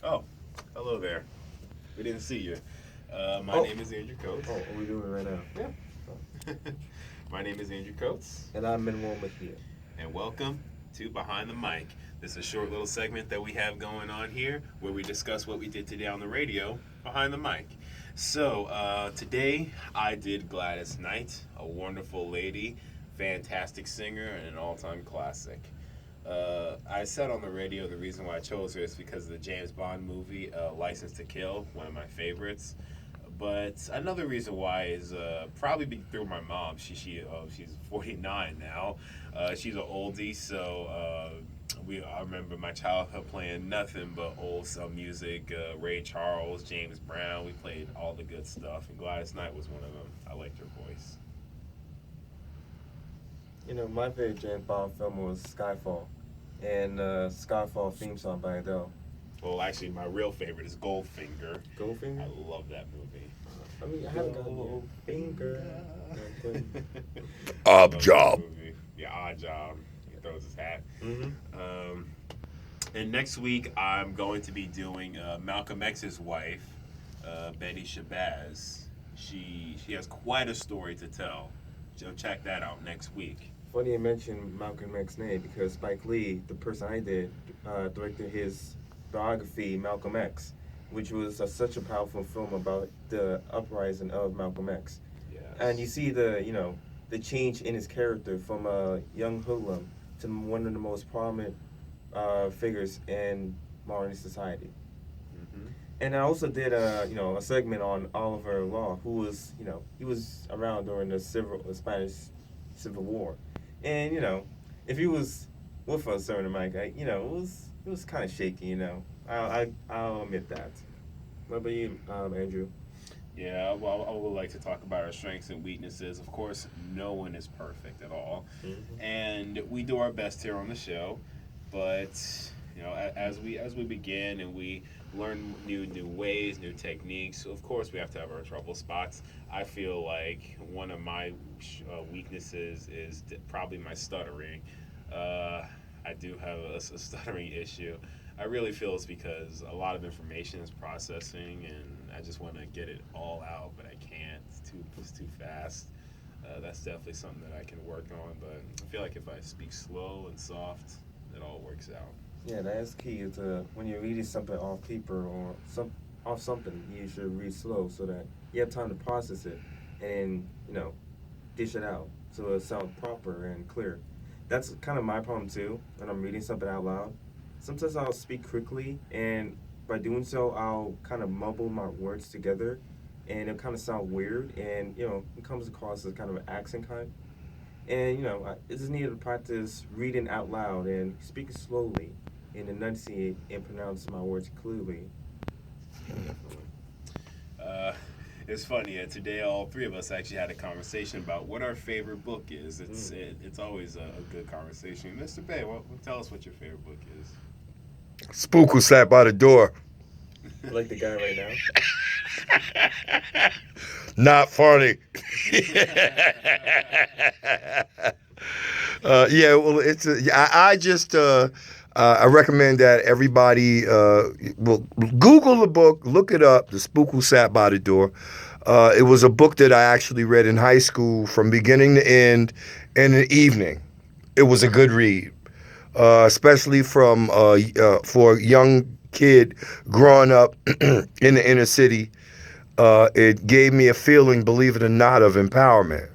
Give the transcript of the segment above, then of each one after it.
Oh, hello there. We didn't see you. My name is Andrew Coates. Oh, are we doing it right now? Yeah. My name is Andrew Coates, And I'm Manuel Mejia. and welcome to Behind the Mic. This is a short little segment that we have going on here where we discuss what we did today on the radio behind the mic. So, today I did Gladys Knight, a wonderful lady, fantastic singer, and an all time classic. I said on the radio the reason why I chose her is because of the James Bond movie, License to Kill, one of my favorites. But another reason why is probably through my mom. She's 49 now. She's an oldie, so I remember my childhood playing nothing but old music. Ray Charles, James Brown. We played all the good stuff, and Gladys Knight was one of them. I liked her voice. You know, my favorite James Bond film was Skyfall. And Skyfall theme song by Adele. Well, actually, my real favorite is Goldfinger. Goldfinger? I love that movie. I mean, I haven't gotten Finger. Odd job. Yeah, odd job. He throws his hat. Mm-hmm. And next week, I'm going to be doing Malcolm X's wife, Betty Shabazz. She has quite a story to tell. So check that out next week. Funny you mentioned Malcolm X's name because Spike Lee, the person I did, directed his biography, Malcolm X, which was such a powerful film about the uprising of Malcolm X. Yes. And you see the change in his character from a young hoodlum to one of the most prominent figures in modern society. Mm-hmm. And I also did a segment on Oliver Law, who was he was around during the Spanish Civil War, and if he was with us during the mic, it was kind of shaky. I'll admit that. What about you, Andrew? Yeah, well, I would like to talk about our strengths and weaknesses. Of course, no one is perfect at all, and we do our best here on the show. But as we begin and we learn new ways, new techniques, of course, we have to have our trouble spots. I feel like one of my weaknesses is probably my stuttering. I do have a stuttering issue. I really feel it's because a lot of information is processing, and I just want to get it all out, but I can't. It's too fast. That's definitely something that I can work on, but I feel like if I speak slow and soft, it all works out. Yeah, that's key. Is when you're reading something off paper or off something, you should read slow so that you have time to process it and dish it out so it sounds proper and clear. That's kind of my problem too when I'm reading something out loud. Sometimes I'll speak quickly, and by doing so, I'll kind of mumble my words together, and it'll kind of sound weird, and it comes across as kind of an accent kind. And I just needed to practice reading out loud and speaking slowly, and enunciate and pronounce my words clearly. It's funny. Today, all three of us actually had a conversation about what our favorite book is. It's always a good conversation. Mr. Bay, tell us what your favorite book is. Spook who sat by the door. Like the guy right now. Not funny. Well, I just I recommend that everybody will Google the book, look it up. The Spook Who Sat by the Door. It was a book that I actually read in high school from beginning to end in an evening. It was a good read. Especially for a young kid growing up in the inner city. It gave me a feeling, believe it or not, of empowerment.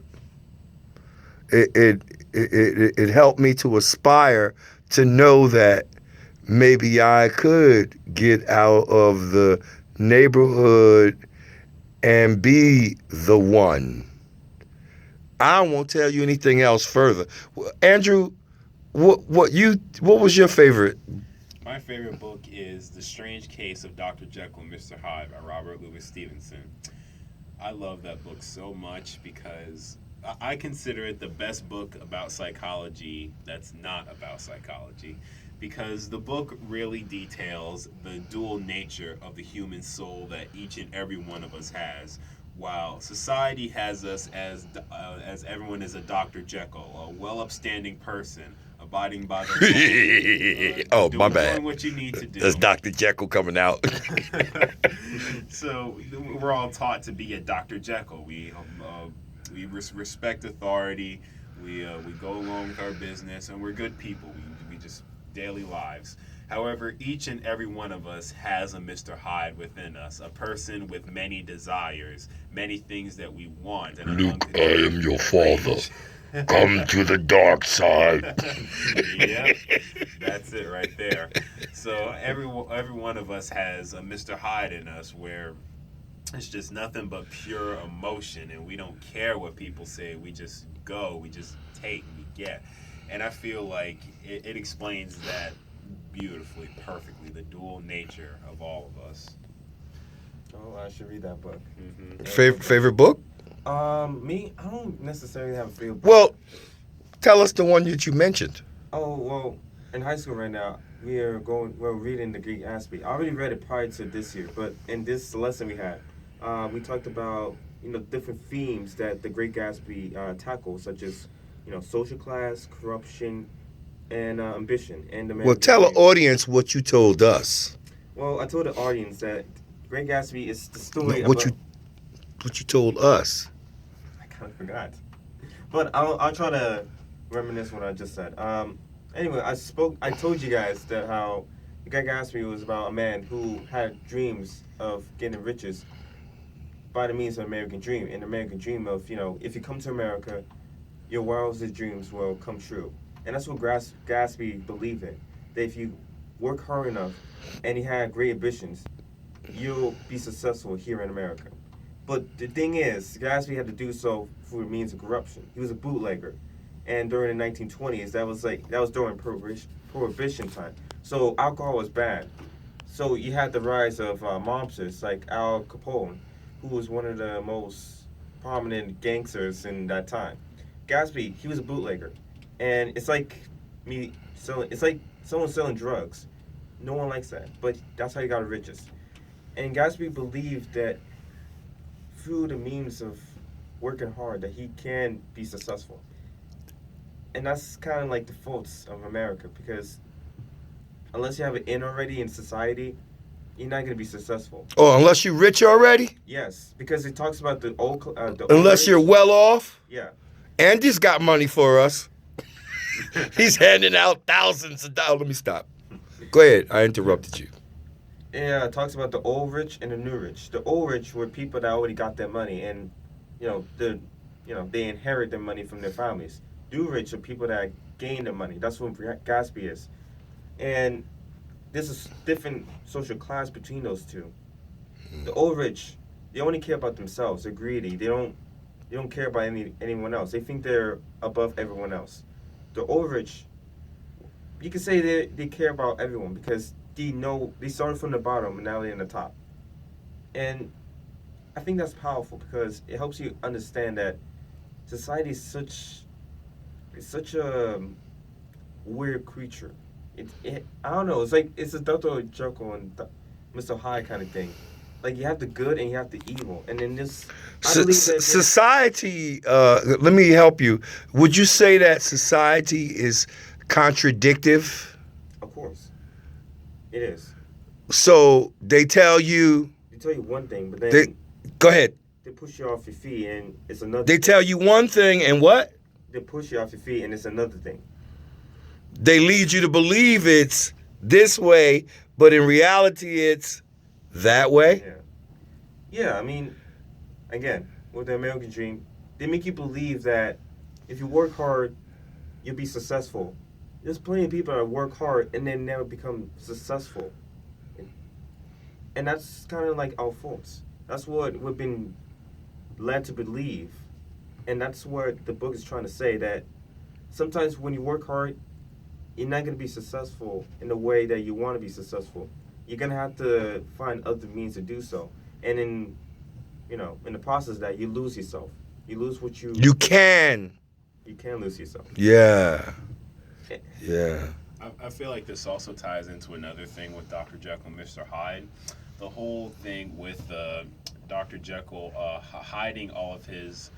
It helped me to aspire to know that maybe I could get out of the neighborhood and be the one. I won't tell you anything else further. Andrew, what was your favorite? My favorite book is The Strange Case of Dr. Jekyll and Mr. Hyde by Robert Louis Stevenson. I love that book so much because I consider it the best book about psychology that's not about psychology, because the book really details the dual nature of the human soul that each and every one of us has. While society has us as everyone is a Dr. Jekyll, a well upstanding person, a abiding by the law. Oh, my bad. Doing what you need to do. That's Dr. Jekyll coming out. So we're all taught to be a Dr. Jekyll. We respect authority. We go along with our business, and we're good people. We just daily lives. However, each and every one of us has a Mr. Hyde within us, a person with many desires, many things that we want. And Luke, I am your father. Come to the dark side. Yep, that's it right there. So every one of us has a Mr. Hyde in us where it's just nothing but pure emotion, and we don't care what people say. We just go, we just take, we get. And I feel like it explains that beautifully, perfectly, the dual nature of all of us. Oh, I should read that book. Mm-hmm. Favorite book? Me, I don't necessarily have a favorite book. Well, tell us the one that you mentioned. Oh, well, in high school right now, we're reading the Greek Gatsby. I already read it prior to this year, but in this lesson we had, we talked about, different themes that the Great Gatsby tackles, such as, social class, corruption, and ambition. And the Well, tell the audience what you told us. Well, I told the audience that Great Gatsby is the story What you told us. I kind of forgot. But I'll try to reminisce what I just said. Anyway, I told you guys that how the Great Gatsby was about a man who had dreams of getting riches by the means of American dream. An American dream of, if you come to America, your wildest dreams will come true. And that's what Gatsby believed in. That if you work hard enough and he had great ambitions, you'll be successful here in America. But the thing is, Gatsby had to do so through means of corruption. He was a bootlegger. And during the 1920s, that was during Prohibition time. So alcohol was bad. So you had the rise of mobsters like Al Capone, who was one of the most prominent gangsters in that time. Gatsby, he was a bootlegger. And it's like someone selling drugs. No one likes that, but that's how he got riches. And Gatsby believed that through the means of working hard, that he can be successful. And that's kind of like the faults of America, because unless you have an in already in society, you're not going to be successful. Oh, unless you're rich already? Yes, because it talks about the old. Unless you're well off? Yeah. Andy's got money for us. He's handing out thousands of dollars. Let me stop. Go ahead. I interrupted you. Yeah, it talks about the old rich and the new rich. The old rich were people that already got their money, and they inherit their money from their families. New rich are people that gain their money. That's what Gatsby is, and there's a different social class between those two. The old rich, they only care about themselves. They're greedy. They don't care about anyone else. They think they're above everyone else. The old rich, you can say they care about everyone because they started from the bottom and now they're in the top. And I think that's powerful because it helps you understand that society is such a weird creature. I don't know. It's like it's a Dr. Jekyll and Mr. Hyde kind of thing. Like you have the good and you have the evil, and then this. Society. Let me help you. Would you say that society is contradictive? Of course, it is. So they tell you. They tell you one thing, but then go ahead. They push you off your feet, and it's another. They tell you one thing, and what? They push you off your feet, and it's another thing. They lead you to believe it's this way, but in reality, it's that way. Yeah. I mean, again, with the American dream, they make you believe that if you work hard, you'll be successful. There's plenty of people that work hard and then never become successful. And that's kind of like our faults. That's what we've been led to believe. And that's what the book is trying to say, that sometimes when you work hard, you're not going to be successful in the way that you want to be successful. You're going to have to find other means to do so. And in the process of that, you lose yourself. You lose what you... You can lose yourself. Yeah. Yeah. I feel like this also ties into another thing with Dr. Jekyll and Mr. Hyde. The whole thing with Dr. Jekyll hiding all of his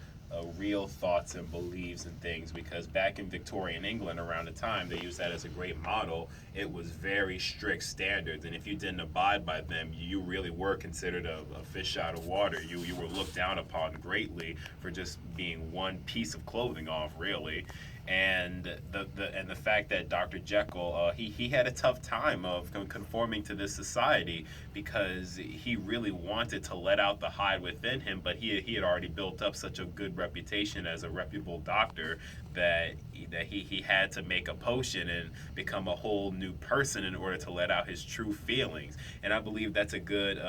real thoughts and beliefs and things, because back in Victorian England around the time they used that as a great model. It was very strict standards, and if you didn't abide by them, you really were considered a fish out of water. You were looked down upon greatly for just being one piece of clothing off, really. And the fact that Dr. Jekyll, he had a tough time of conforming to this society, because he really wanted to let out the Hyde within him, but he had already built up such a good reputation as a reputable doctor that he had to make a potion and become a whole new person in order to let out his true feelings. And I believe that's a good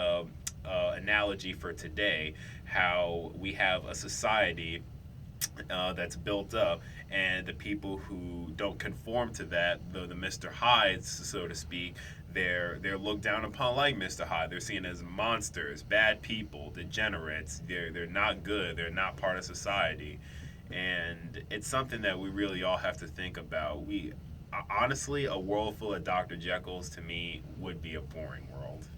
analogy for today, how we have a society that's built up, and the people who don't conform to that, the Mr. Hydes, so to speak, they're looked down upon like Mr. Hyde. They're seen as monsters, bad people, degenerates. They're not good. They're not part of society, and it's something that we really all have to think about. We honestly, a world full of Dr. Jekylls to me would be a boring world.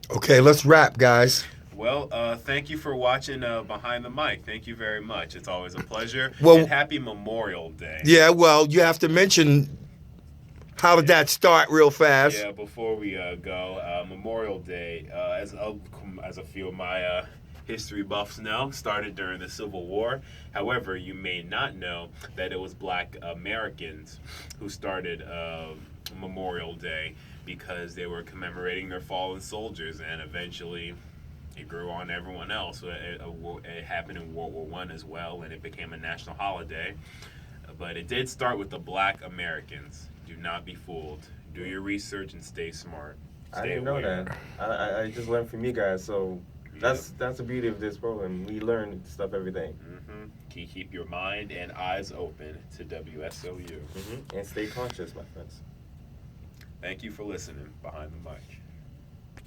Okay, let's wrap, guys. Well, thank you for watching Behind the Mic. Thank you very much. It's always a pleasure. Well, and happy Memorial Day. Yeah, well, you have to mention how did that start real fast. Yeah, before we go, Memorial Day, as a few of my history buffs know, started during the Civil War. However, you may not know that it was Black Americans who started Memorial Day, because they were commemorating their fallen soldiers, and eventually it grew on to everyone else. It happened in World War I as well, and it became a national holiday. But it did start with the Black Americans. Do not be fooled. Do your research and stay smart. I didn't know that. I just learned from you guys, so that's the beauty of this program. We learn stuff every day. Mm-hmm. Keep your mind and eyes open to WSOU. Mm-hmm. And stay conscious, my friends. Thank you for listening. Behind the Mic.